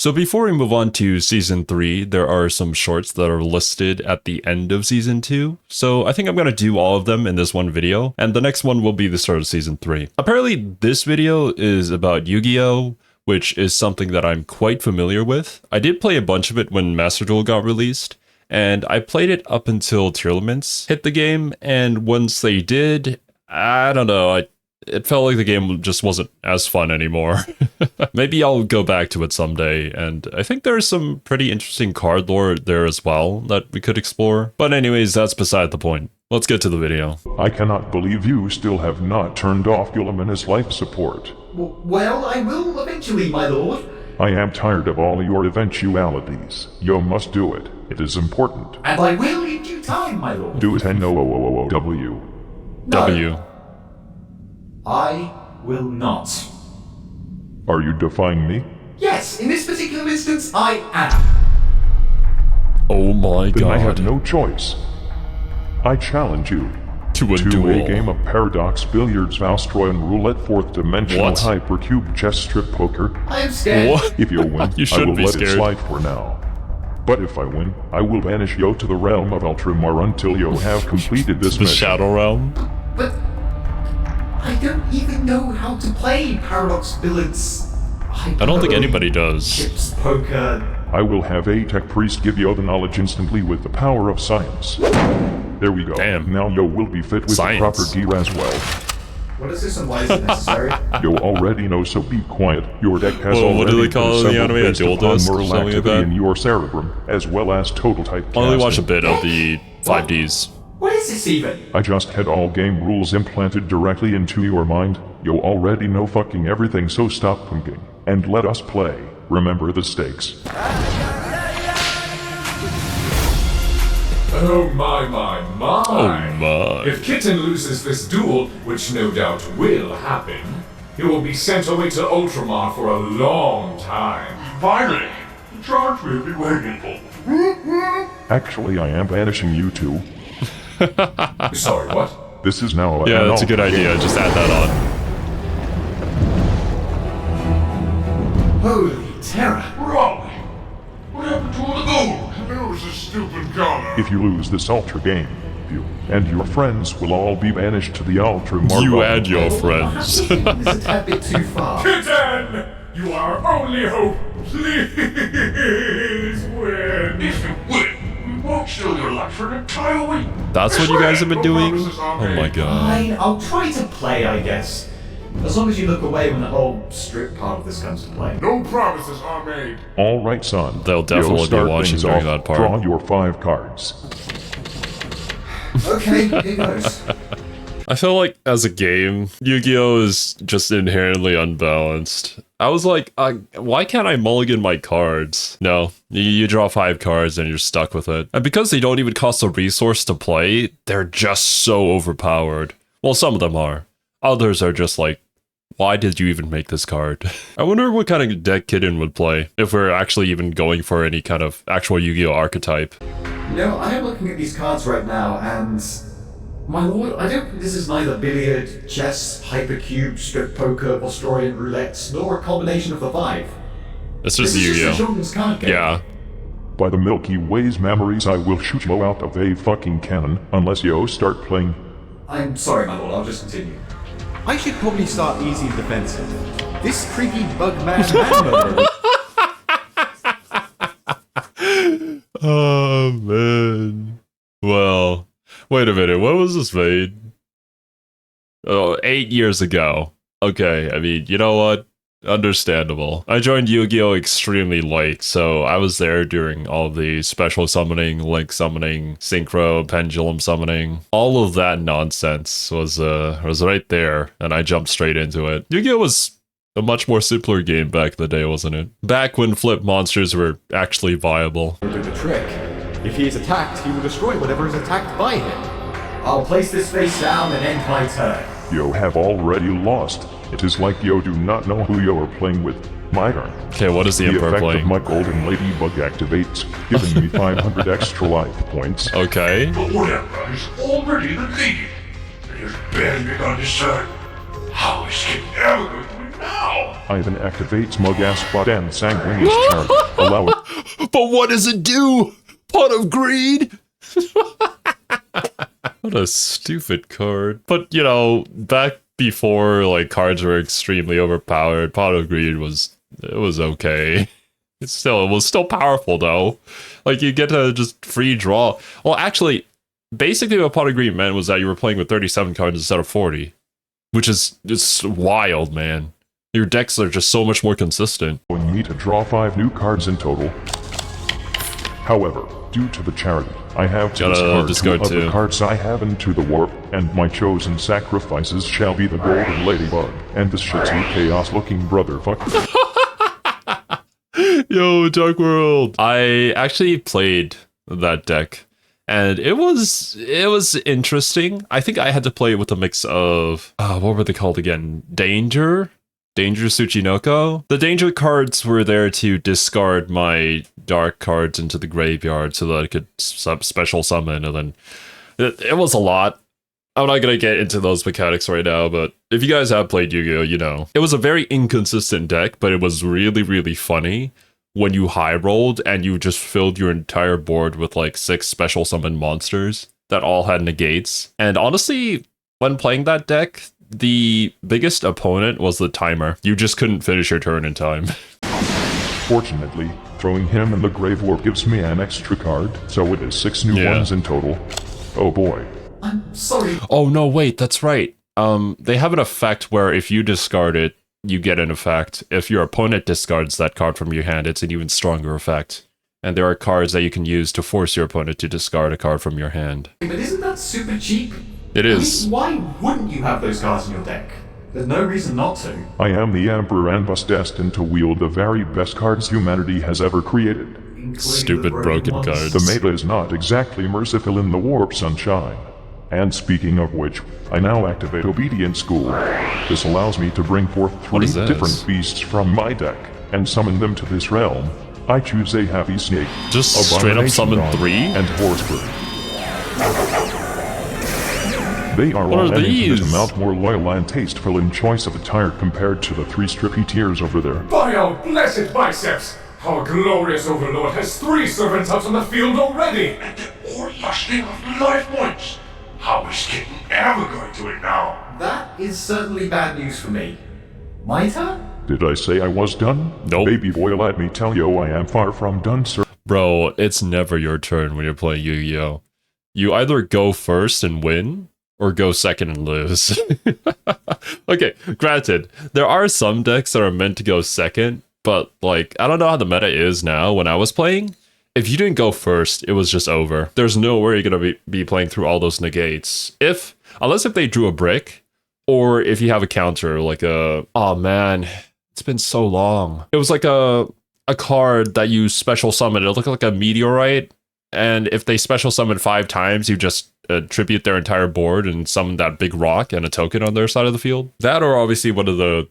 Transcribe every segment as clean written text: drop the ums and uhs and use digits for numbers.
So before we move on to Season 3, there are some shorts that are listed at the end of Season 2. So I think I'm going to do all of them in this one video, and the next one will be the start of Season 3. Apparently, this video is about Yu-Gi-Oh!, which is something that I'm quite familiar with. I did play a bunch of it when Master Duel got released, and I played it up until Tournaments hit the game, and once they did, I don't know, it felt like the game just wasn't as fun anymore. Maybe I'll go back to it someday, and I think there's some pretty interesting card lore there as well that we could explore. But anyways, that's beside the point. Let's get to the video. I cannot believe you still have not turned off 𝐂𝐿𝐼 life support. Well, I will eventually, my lord. I am tired of all your eventualities. You must do it. It is important. And I will in due time, my lord. Do it 𝐂𝐿𝐼𝐿. W. I will not. Are you defying me? Yes, in this particular instance, I am. Oh my god. Then I have no choice. I challenge you to a to duel. a game of Paradox Billiards, Valstroy, and Roulette 4th Dimensional What? Hypercube Chess Strip Poker. I am scared. What? If you win, You I shouldn't will be let scared. it slide for now. But if I win, I will banish you to the realm of Ultramar until you have completed this The mission. Shadow Realm? But I don't even know how to play Paradox Billiards. I don't think anybody does. Chips poker. I will have a tech priest give you the knowledge instantly with the power of science. There we go. Damn. Now you will be fit with Science. the proper gear as well. What is this and why is it necessary? You already know, so be quiet. Your deck has Well, already what do they call it in the assembled anime? A based dual upon disc or neural something like activity that? in your cerebrum, as well as total type I only watched a casting. bit of the 5Ds. What is this even? I just had all game rules implanted directly into your mind. You already know fucking everything, so stop thinking. And let us play. Remember the stakes. Oh my, my, my. Oh my. If Kitten loses this duel, which no doubt will happen, he will be sent away to Ultramar for a long time. Finally, the charge we've been waiting for. Actually, I am banishing you two. Sorry, what? This is now Yeah, an that's a good alternate idea. game. Just add that on. Holy terror. Wrong. What happened to all the gold? There's a stupid gun. If you lose this Ultra game, you and your friends will all be banished to the Ultra Mar. You and your friends. I think this is a tad bit too far. Kitten! You are our only hope. Please win. If you win, we won't steal your life for an entire week. That's what you guys have been doing? Oh my god. Fine, I'll try to play, I guess. As long as you look away when the whole strip part of this comes to play. No promises are made. All right, son. They'll definitely You'll be start watching things during off. that part. Draw your 5 cards. Okay, here goes. I feel like as a game, Yu-Gi-Oh! Is just inherently unbalanced. I was like, why can't I mulligan my cards? No, you draw 5 cards and you're stuck with it. And because they don't even cost a resource to play, they're just so overpowered. Well, some of them are. Others are just like, why did you even make this card? I wonder what kind of deck Kitten would play, if we're actually even going for any kind of actual Yu-Gi-Oh! Archetype. You know, I am looking at these cards right now, and my lord, I don't think this is neither billiard, chess, hypercube, strip poker, Australian roulette, nor a combination of the 5. It's just This is just a Yu-Gi-Oh! children's card game. Yeah. By the Milky Way's memories, I will shoot you out of a fucking cannon unless you start playing. I'm sorry, my lord, I'll just continue. I should probably start easy defensive. This creepy bug man mode. Oh man. Well, wait a minute. When was this made? Oh, 8 years ago. Okay, I mean, you know what? Understandable. I joined Yu-Gi-Oh! Extremely late, so I was there during all the special summoning, link summoning, synchro, pendulum summoning. All of that nonsense was right there, and I jumped straight into it. Yu-Gi-Oh! Was a much more simpler game back in the day, wasn't it? Back when flip monsters were actually viable. Do the trick. If he is attacked, he will destroy whatever is attacked by him. I'll place this face down and end my turn. You have already lost. It is like you do not know who you are playing with. My turn. Okay, what is the The Emperor effect playing? of my golden ladybug activates, giving me 500 extra life points. Okay. But whatever is already the lead. It has barely begun to start. How is Kitten ever going to win now! Ivan activates 𝐂𝐿𝐷 and Sanguinia's charity. Allow it. But what does it do? Pot of Greed? What a stupid card. But, you know, back before, like, cards were extremely overpowered, Pot of Greed was okay. It was still powerful, though. Like, you get to just free draw. Well, actually, basically what Pot of Greed meant was that you were playing with 37 cards instead of 40. Which is just wild, man. Your decks are just so much more consistent. Allowing me to draw 5 new cards in total. However, due to the charity, I have to discard 2 of the cards I have into the warp, and my chosen sacrifices shall be the golden ladybug and the shitty chaos-looking brotherfucker. Yo, Dark World. I actually played that deck, and it was interesting. I think I had to play it with a mix of what were they called again? Danger Tsuchinoko. The danger cards were there to discard my dark cards into the graveyard so that I could special summon, and then it was a lot. I'm not gonna get into those mechanics right now, but if you guys have played Yu-Gi-Oh, you know. It was a very inconsistent deck, but it was really, really funny when you high rolled and you just filled your entire board with like 6 special summon monsters that all had negates. And honestly, when playing that deck, the biggest opponent was the timer. You just couldn't finish your turn in time. Fortunately, throwing him in the grave warp gives me an extra card, so it is 6 new ones in total. Oh boy. I'm sorry. Oh no, wait, that's right. They have an effect where if you discard it, you get an effect. If your opponent discards that card from your hand, it's an even stronger effect. And there are cards that you can use to force your opponent to discard a card from your hand. But isn't that super cheap? It is. I mean, why wouldn't you have those cards in your deck? There's no reason not to. I am the Emperor and was destined to wield the very best cards humanity has ever created. Including Stupid the broken ones. cards. The meta is not exactly merciful in the warp, sunshine. And speaking of which, I now activate Obedience School. This allows me to bring forth 3 is this? different beasts from my deck and summon them to this realm. I choose a happy snake, Just straight up summon 3? and horsebird. They are What all are an these? infinite amount more loyal and tasteful in choice of attire compared to the 3 strippy tiers over there. By our blessed biceps! Our glorious overlord has 3 servants out on the field already! And they're all lusting after life points. How is Kitten ever going to it now? That is certainly bad news for me. My turn? Did I say I was done? Nope. Baby boy, let me tell you, I am far from done, sir. Bro, it's never your turn when you're playing Yu-Gi-Oh! You either go first and win, or go second and lose. Okay, granted, there are some decks that are meant to go second, but like, I don't know how the meta is now. When I was playing, if you didn't go first, it was just over. There's no way you're gonna be playing through all those negates. Unless if they drew a brick, or if you have a counter, like oh man, it's been so long. It was like a card that you special summon. It looked like a meteorite, and if they special summon 5 times, you just tribute their entire board and summon that big rock and a token on their side of the field. That, or obviously one of the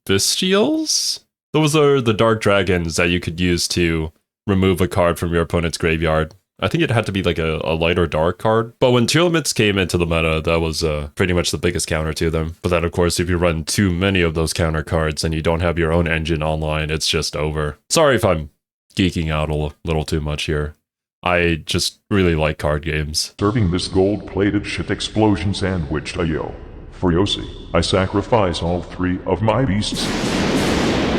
bestials? Those are the dark dragons that you could use to remove a card from your opponent's graveyard. I think it had to be like a light or dark card. But when Tearlaments came into the meta, that was pretty much the biggest counter to them. But then, of course, if you run too many of those counter cards and you don't have your own engine online, it's just over. Sorry if I'm geeking out a little too much here. I just really like card games. Serving this gold-plated shit explosion sandwich to you. For Yossi, I sacrifice all 3 of my beasts,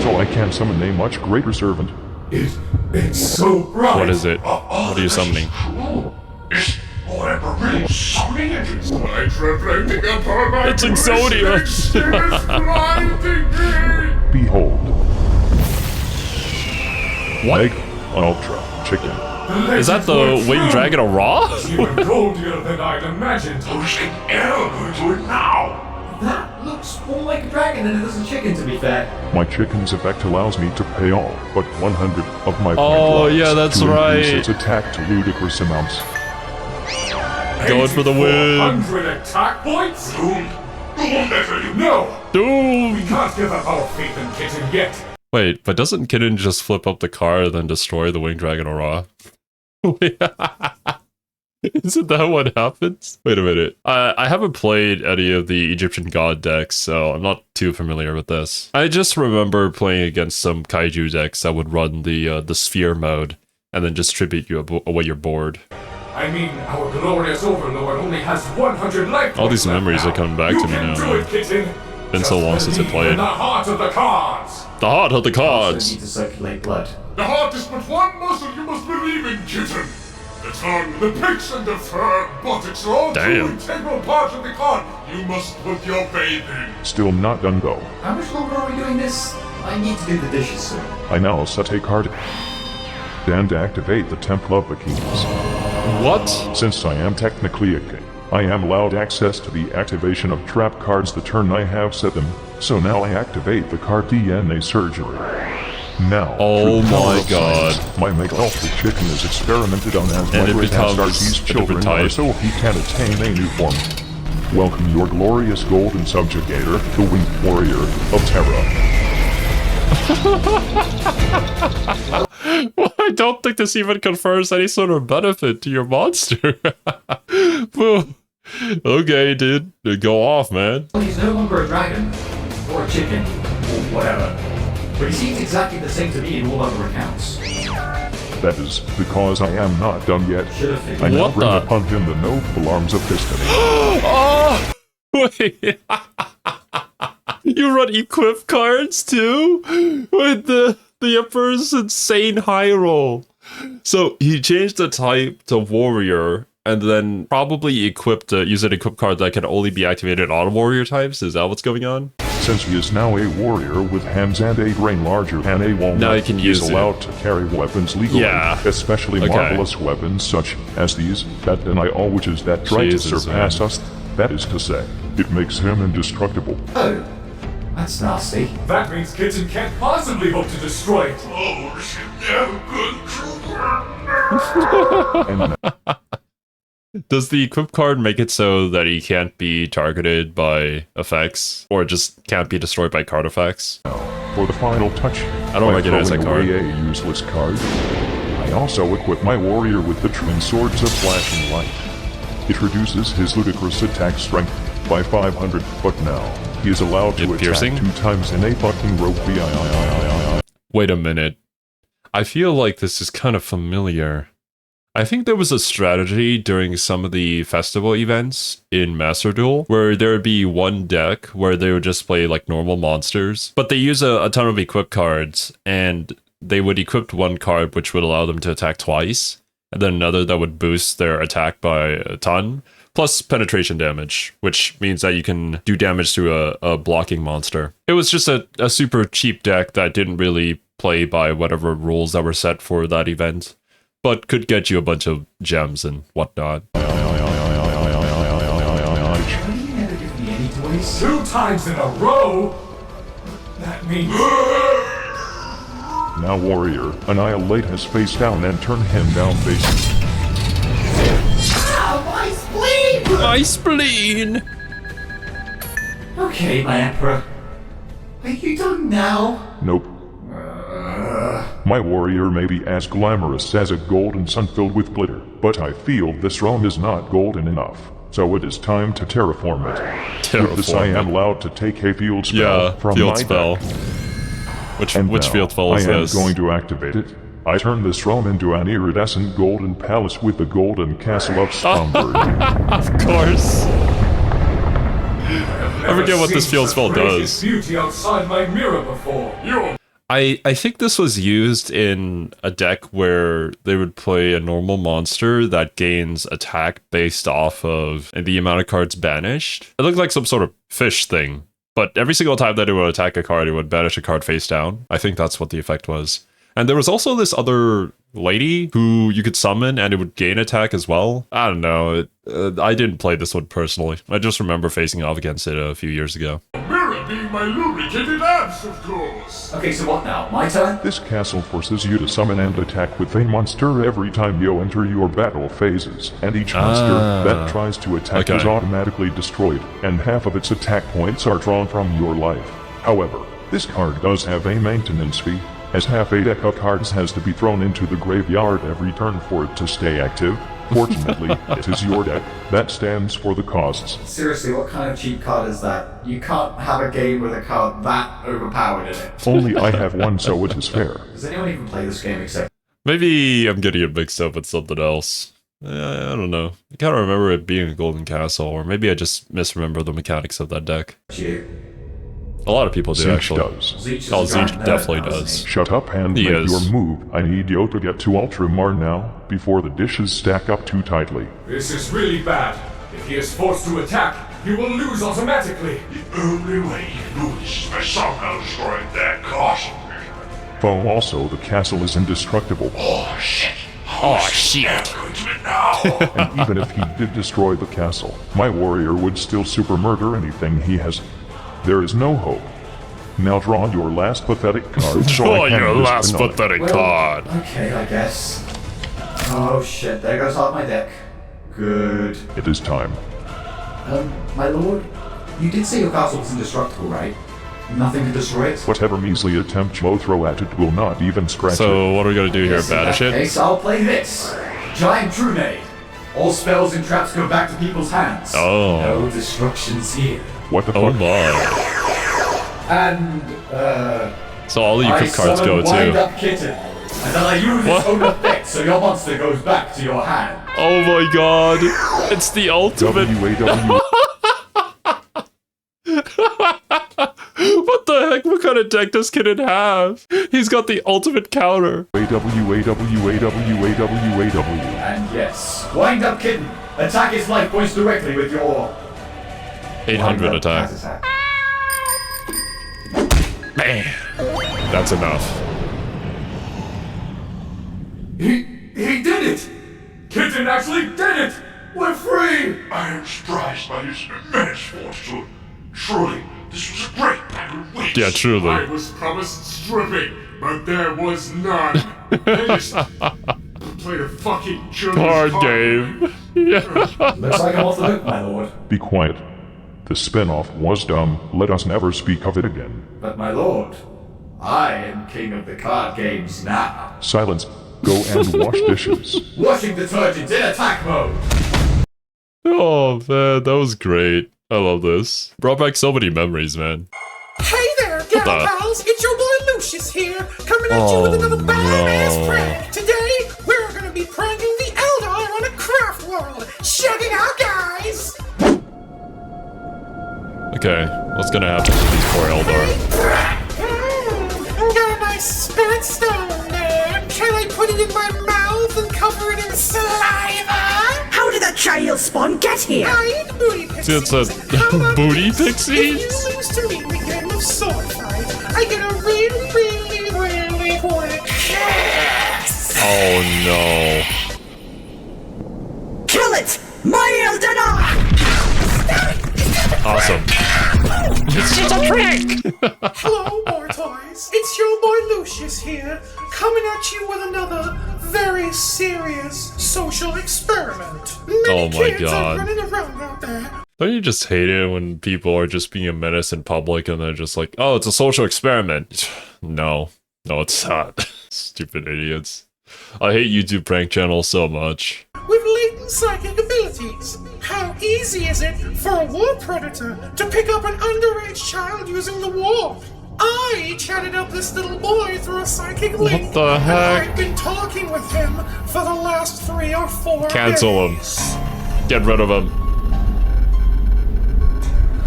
so I can summon a much greater servant. It's so bright. What is it? What are you summoning? Is Emperor really summoning it? My trembling Emperor, my It's Exodia. is blinding me. Behold. What? Egg, ultra, chicken. Is that the winged dragon of Raw? Even goldier than I'd imagined. Who's Kitten ever going to it now? That looks more like a dragon than it does a chicken, to be fair. My chicken's effect allows me to pay all but 100 of my Oh, point yeah, that's to increase right. its attack to ludicrous amounts. Going for the win. 100 attack points? Doom. Doom better you know. Doom! We can't give up our faith in Kitten yet. Wait, but doesn't Kitten just flip up the card and then destroy the winged dragon of Raw? Isn't that what happens? Wait a minute. I haven't played any of the Egyptian god decks, so I'm not too familiar with this. I just remember playing against some kaiju decks that would run the sphere mode and then just tribute you away your board. I mean, our glorious overlord only has 100 life. All these memories are coming back to me now. You can do it, Kitten. Been so long since I played. In the heart of the cards. The heart of the Also cards. need to circulate blood. The heart is but one muscle you must believe in, Kitten. The tongue, the pits, and the fur, buttocks are all two integral parts of the card you must put your faith in. Still not done though. How much longer are we doing this? I need to do the dishes soon. I now set a card and activate the Temple of the Kings. What? Since I am technically a king, I am allowed access to the activation of trap cards the turn I have set them, so now I activate the card DNA Surgery. Now, oh my god. Science, my mega-alpha chicken is experimented on as and it my becomes these children are so he can attain a new form. Welcome your glorious golden subjugator, the winged warrior of Terra. Well, I don't think this even confers any sort of benefit to your monster. Okay, dude. Go off, man. Well, he's no longer a dragon, or a chicken, or whatever. But he seems exactly the same to me in all other accounts. That is because I am not done yet. Should have figured. I now What bring the? upon him the noble arms of destiny. Oh! Wait. You run equip cards too? With the Emperor's insane high roll. So he changed the type to warrior and then probably equipped use an equip card that can only be activated on warrior types. Is that what's going on? Since he is now a warrior with hands and a brain larger than a walnut, Now he can use is it. allowed to carry weapons legally, Yeah. especially Okay. marvelous weapons such as these, that and I all which is that try to Jesus, surpass man. us. That is to say, it makes him indestructible. Oh, that's nasty. That means Kitten can't possibly hope to destroy it. Oh, she never could. And Does the equip card make it so that he can't be targeted by effects? Or just can't be destroyed by card effects? for the final touch, I don't by recognize that throwing card. away a useless card, I also equip my warrior with the twin swords of flashing light. It reduces his ludicrous attack strength by 500, but now he is allowed to It attack piercing? 2 times in a fucking rope. Wait a minute. I feel like this is kind of familiar. I think there was a strategy during some of the festival events in Master Duel where there would be one deck where they would just play like normal monsters, but they use a ton of equip cards and they would equip one card which would allow them to attack twice, and then another that would boost their attack by a ton, plus penetration damage, which means that you can do damage to a blocking monster. It was just a super cheap deck that didn't really play by whatever rules that were set for that event, but could get you a bunch of gems and whatnot. Why do you never give me any toys? 2 times in a row? That means... Now warrior, annihilate his face down and turn him down facing. Ah, my spleen! My spleen! Okay, my emperor. Are you done now? Nope. My warrior may be as glamorous as a golden sun filled with glitter, but I feel this realm is not golden enough. So it is time to terraform it. With this I am allowed to take a field spell from field my spell. deck. Which And now, field spell is I am this? going to activate it. I turn this realm into an iridescent golden palace with the golden castle of Stromberg. Of course. I forget what this field spell does. Beauty outside my mirror before. I think this was used in a deck where they would play a normal monster that gains attack based off of the amount of cards banished. It looked like some sort of fish thing, but every single time that it would attack a card, it would banish a card face down. I think that's what the effect was. And there was also this other lady who you could summon and it would gain attack as well. I don't know. I didn't play this one personally. I just remember facing off against it a few years ago. Mirror being my lubricated abs, of course. Okay, so what now? My turn? This castle forces you to summon and attack with a monster every time you enter your battle phases, and each monster that tries to attack is automatically destroyed, and half of its attack points are drawn from your life. However, this card does have a maintenance fee, as half a deck of cards has to be thrown into the graveyard every turn for it to stay active, Fortunately, it is your deck. That stands for the costs. Seriously, what kind of cheap card is that? You can't have a game with a card that overpowered in it. Only I have one, so it is fair. Does anyone even play this game except... Maybe I'm getting it mixed up with something else. I don't know. I can't remember it being a golden castle, or maybe I just misremember the mechanics of that deck. you? A lot of people do, 𝐂𝐸𝐸 actually. does. 𝐂𝐸𝐸𝐸 definitely does. Shut up and make Yes. your move. I need you to get to Ultramar now, before the dishes stack up too tightly. This is really bad. If he is forced to attack, he will lose automatically. The only way you can do this is by somehow destroying that castle. Oh, also, the castle is indestructible. Oh shit! Oh, shit. Go to it now! And even if he did destroy the castle, my warrior would still super murder anything he has. There is no hope. Now draw your last pathetic card. Draw your last pathetic card. Okay, I guess. Oh shit, there goes half my deck. Good. It is time. My lord, you did say your castle was indestructible, right? Nothing to destroy it? Whatever measly attempt you throw at it will not even scratch it. So what are we gonna do here? Yes, in Banish that it? case, I'll play this. Giant Trunade. All spells and traps go back to people's hands. Oh. No destructions here. What the Oh fuck? my. And, So all of you I gift cards go Wind too. Up Kitten. And then I use its own effect, so your monster goes back to your hand. Oh my god. It's the ultimate. WAW. What the heck? What kind of deck does Kitten have? He's got the ultimate counter. AW. And yes, Wind Up Kitten. Attack his life points directly with your 800 wind-up attack. attack. Man. That's enough. He did it! Kitten actually did it! We're free! I am surprised by his immense fortitude. Truly, this was a great battle of wits. Yeah, I truly. was promised stripping, but there was none. They just played a fucking children's Card game. Yeah. Looks like I'm off the hook, my lord. Be quiet. The spin-off was dumb. Let us never speak of it again. But my lord, I am king of the card games now. Silence. Go and wash dishes. Washing detergent in attack mode. Oh man, that was great. I love this. Brought back so many memories, man. Hey there, gal pals! It's your boy Lucius here, coming at you with another badass prank. Today, we're gonna be pranking the Eldar on a craft world. Check it out, guys! Okay, what's gonna happen to these poor Eldar? Got a nice spirit stone there. Can I put it in my mouth and cover it in saliva? How did that child spawn get here? I eat booty pixies. It's a How about booty this? pixies? If you lose to me in the game of sword fight, I get a really quick kiss. Oh no. Kill it! My Eldar! Awesome. It's just a trick! Hello, Mortoys. It's your boy Lucius here, coming at you with another very serious social experiment. Many Oh my kids God. are running around out there. Don't you just hate it when people are just being a menace in public and they're just like, oh, it's a social experiment? No. No, it's not. Stupid idiots. I hate YouTube prank channels so much. With latent psychic abilities. How easy is it for a war predator to pick up an underage child using the warp? I chatted up this little boy through a psychic link. What the heck? And I've been talking with him for the last 3 or 4 Cancel him. days. Get rid of him.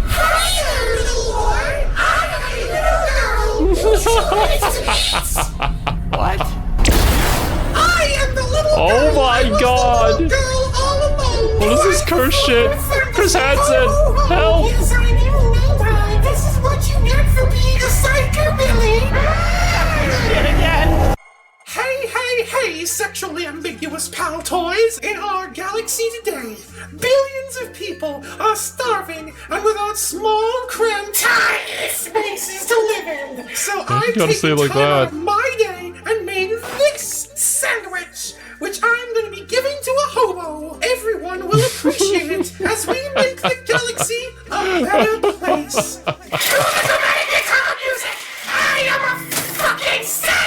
Hi, little boy. I'm a little girl. What? I am the little girl. Oh my I was God. The little girl all alone. What is this curse shit? Chris Hansen, help! Yes, I knew. Meantime, this is what you get for being a psychobilly. Shit again! Hey, sexually ambiguous pal toys! In our galaxy today, billions of people are starving and without small, cramped, tiny spaces to live in. So I've gotta say taken it like time out that? of my day and made this sandwich, which I'm going to be giving to a hobo. Everyone will appreciate it as we make the galaxy a better place. Who does the guitar music? I am a fucking saint!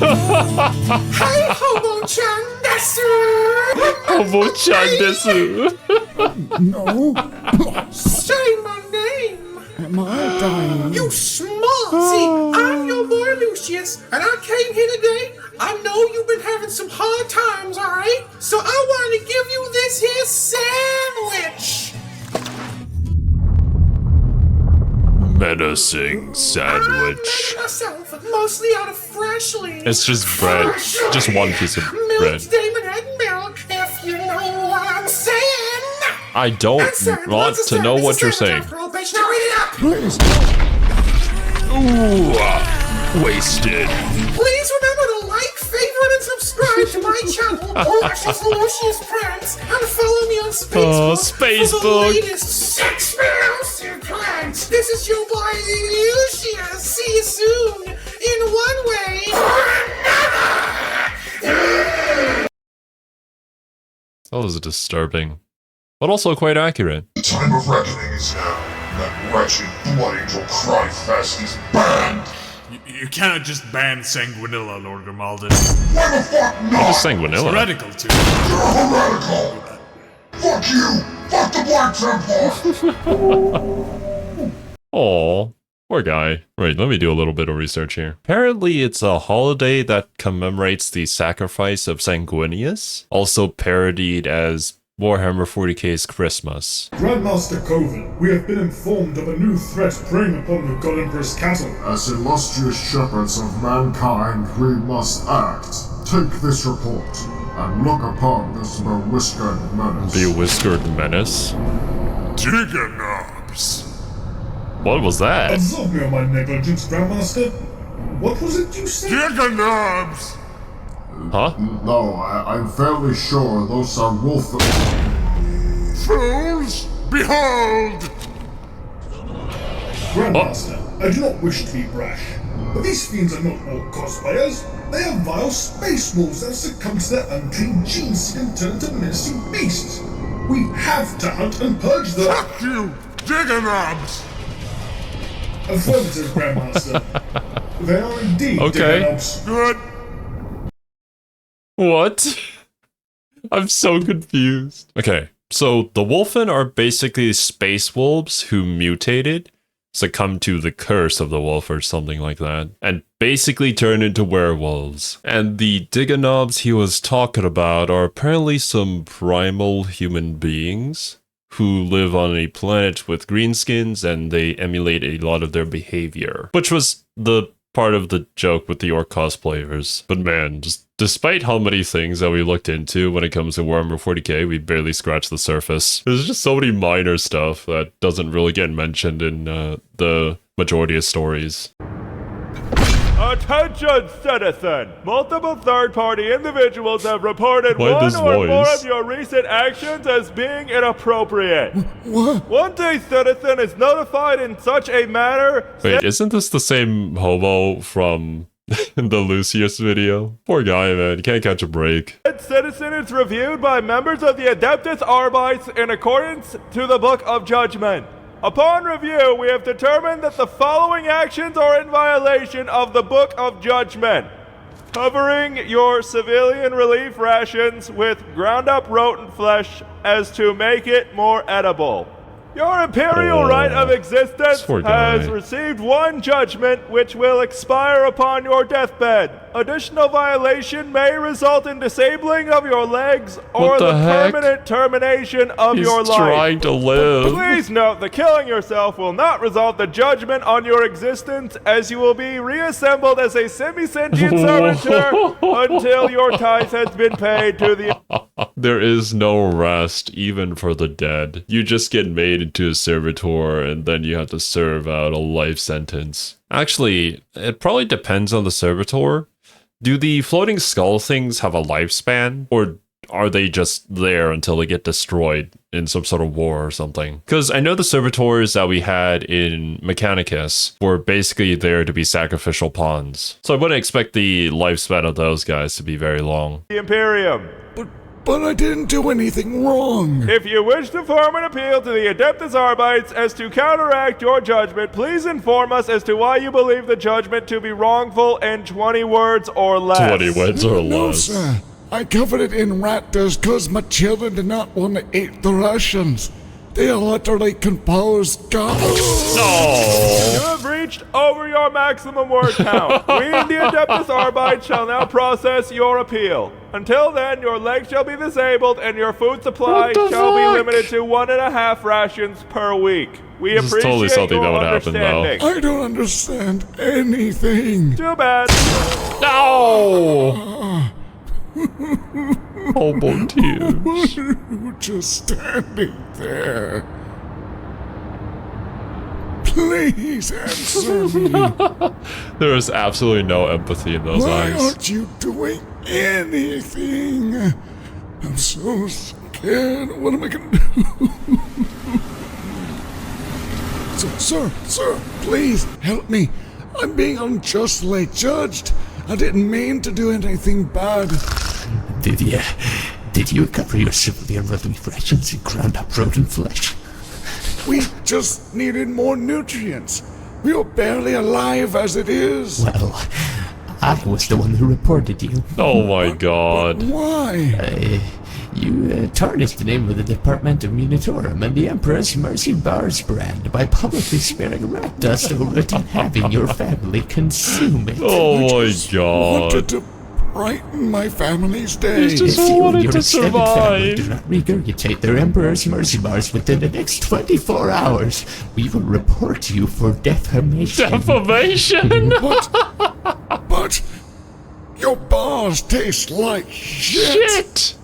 Hey, hobo Hobo-chan desu! Hobo-chan desu. No. Say my name! Am I dying? You smarty! I'm your boy Lucius, and I came here today. I know you've been having some hard times, alright? So I wanted to give you this here sandwich! Menacing sandwich. I made myself mostly out of fresh leaves. It's just bread. Just one piece of bread. Milk Damon had milk, if you know what I'm saying. I don't want to know what you're saying. Now read it up. Please. Ooh, wasted. Please remember to like, favorite, and subscribe to my channel, Lucius Prankz, and follow me on Facebook for the latest exclusive pranks. This is your boy Lucius. See you soon, in one way or another. That was disturbing, but also quite accurate. The time of reckoning is now. That wretched Blood Angel Cryfest is banned! You cannot just ban Sanguinala, Lord Grimaldus. Why the fuck not? What is Sanguinala? Heretical too. You're heretical! Fuck you! Fuck the Black Templar! Aw, poor guy. Right, let me do a little bit of research here. Apparently it's a holiday that commemorates the sacrifice of Sanguinius, also parodied as Warhammer 40k's Christmas. Grandmaster Coven, we have been informed of a new threat preying upon the God Emperor's cattle. As illustrious shepherds of mankind, we must act. Take this report, and look upon this bewhiskered menace. Bewhiskered menace? Diganobs! What was that? Absolve me of my negligence, Grandmaster. What was it you said? Diganobs! Huh? No, I'm fairly sure those are Wulfen. Fools! Behold! Grandmaster, I do not wish to be brash, but these fiends are not all cosplayers. They are vile space wolves that have succumbed to their unclean genes and turn into menacing beasts. We have to hunt and purge them. Fuck you, Diganobs! Affirmative, Grandmaster. They are indeed Diganobs. Good. What? I'm so confused. Okay, so the Wulfen are basically space wolves who mutated, succumbed to the curse of the wolf or something like that, and basically turned into werewolves. And the Diganobs he was talking about are apparently some primal human beings who live on a planet with greenskins, and they emulate a lot of their behavior, which was the part of the joke with the orc cosplayers. But man, just despite how many things that we looked into when it comes to Warhammer 40k, we barely scratched the surface. There's just so many minor stuff that doesn't really get mentioned in the majority of stories. Attention, citizen! Multiple third-party individuals have reported one or more of your recent actions as being inappropriate. What? Once a citizen is notified in such a manner... Wait, isn't this the same hobo from the Lucius video? Poor guy, man. He can't catch a break. Citizen is reviewed by members of the Adeptus Arbites in accordance to the Book of Judgment. Upon review, we have determined that the following actions are in violation of the Book of Judgment. Covering your civilian relief rations with ground-up rodent flesh as to make it more edible. Your imperial right of existence has received one judgment which will expire upon your deathbed. Additional violation may result in disabling of your legs or the permanent termination of your life. He's trying to live. Please note that killing yourself will not result in judgment on your existence, as you will be reassembled as a semi-sentient servitor until your tithe has been paid to the... There is no rest, even for the dead. You just get made into a servitor, and then you have to serve out a life sentence. Actually, it probably depends on the servitor. Do the floating skull things have a lifespan, or are they just there until they get destroyed in some sort of war or something? Because I know the servitors that we had in Mechanicus were basically there to be sacrificial pawns. So I wouldn't expect the lifespan of those guys to be very long. The Imperium. But I didn't do anything wrong. If you wish to form an appeal to the Adeptus Arbites as to counteract your judgment, please inform us as to why you believe the judgment to be wrongful in 20 words or less. 20 words or less. No, sir. I covered it in rat dust because my children did not want to eat the rations. They are literally composed garbage. You have reached over your maximum word count. We in the Adeptus Arbites shall now process your appeal. Until then, your legs shall be disabled and your food supply shall be limited to 1.5 rations per week. We This is appreciate totally something your that would happen, though. understanding. I don't understand anything. Too bad. No! Hobo tears. Why are you just standing there? Please answer me. There is absolutely no empathy in those Why eyes. aren't you doing anything? I'm so scared. What am I gonna do? Sir, please help me. I'm being unjustly judged. I didn't mean to do anything bad. Did you cover your civilian relief rations in ground up rodent flesh? We just needed more nutrients. We were barely alive as it is. Well, I was the one who reported you. Oh my god. Why? You tarnished the name of the Department of Munitorum and the Emperor's Mercy Bars brand by publicly smearing rat dust over it and having your family consume it. Oh my god. Wanted to brighten my family's day. He's just If you and wanted your to extended family do survive. not regurgitate their Emperor's Mercy Bars within the next 24 hours, we will report you for defamation. Defamation? But your bars taste like shit.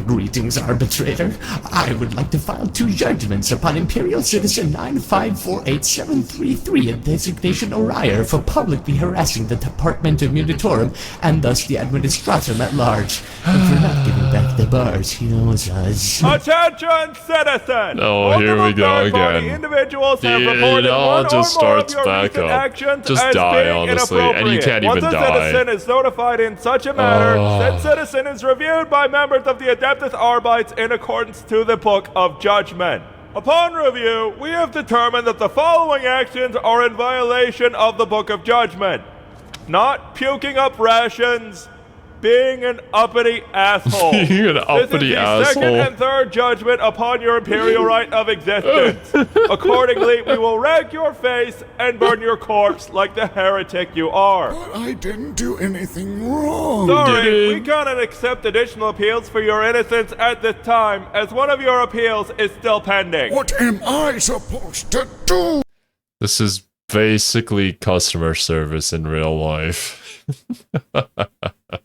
Greetings, arbitrator. I would like to file 2 judgments upon Imperial Citizen 9548733 and designation Orier for publicly harassing the Department of Munitorum and thus the Administratum at large, and for not giving back the bars he owes us. Attention, citizen! Oh, here we go third-party again. individuals have It reported all one or just more starts of your back recent up. actions Just as die, being honestly, and you inappropriate. can't Once even a die. citizen is notified in such a manner, said citizen is reviewed by members of the Adeptus Arbites in accordance to the Book of Judgment. Upon review, we have determined that the following actions are in violation of the Book of Judgment. Not puking up rations, being an uppity asshole. Being an uppity this is the second asshole. and third judgment upon your imperial right of existence. Accordingly, we will rag your face and burn your corpse like the heretic you are. But I didn't do anything wrong. Sorry, we cannot accept additional appeals for your innocence at this time, as one of your appeals is still pending. What am I supposed to do? This is basically customer service in real life.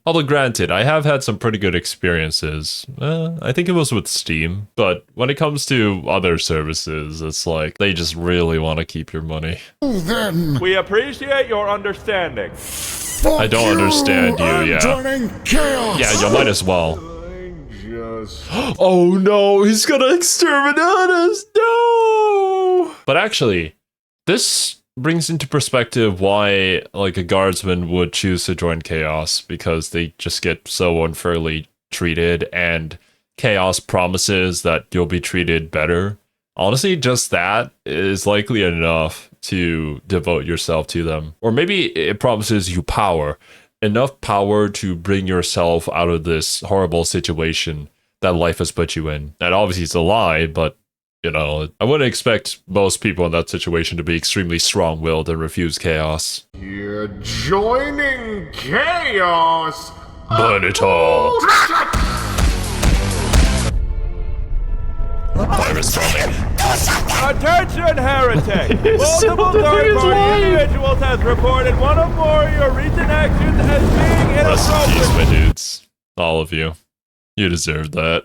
Although granted, I have had some pretty good experiences. I think it was with Steam, but when it comes to other services, it's like they just really want to keep your money. Then we appreciate your understanding. I don't understand you, I'm yeah. turning chaos. Yeah, you might as well. Oh no, he's gonna exterminate us! No! But actually, this brings into perspective why like a guardsman would choose to join Chaos, because they just get so unfairly treated, and Chaos promises that you'll be treated better. Honestly, just that is likely enough to devote yourself to them. Or maybe it promises you power, enough power to bring yourself out of this horrible situation that life has put you in. And obviously it's a lie, but you know, I wouldn't expect most people in that situation to be extremely strong-willed and refuse chaos. You're joining chaos! Burn it all! Virus coming. Attention, heretic! Multiple third-party individuals has reported one or more of your recent actions as being Rest in inappropriate. peace, my dudes. All of you. You deserve that.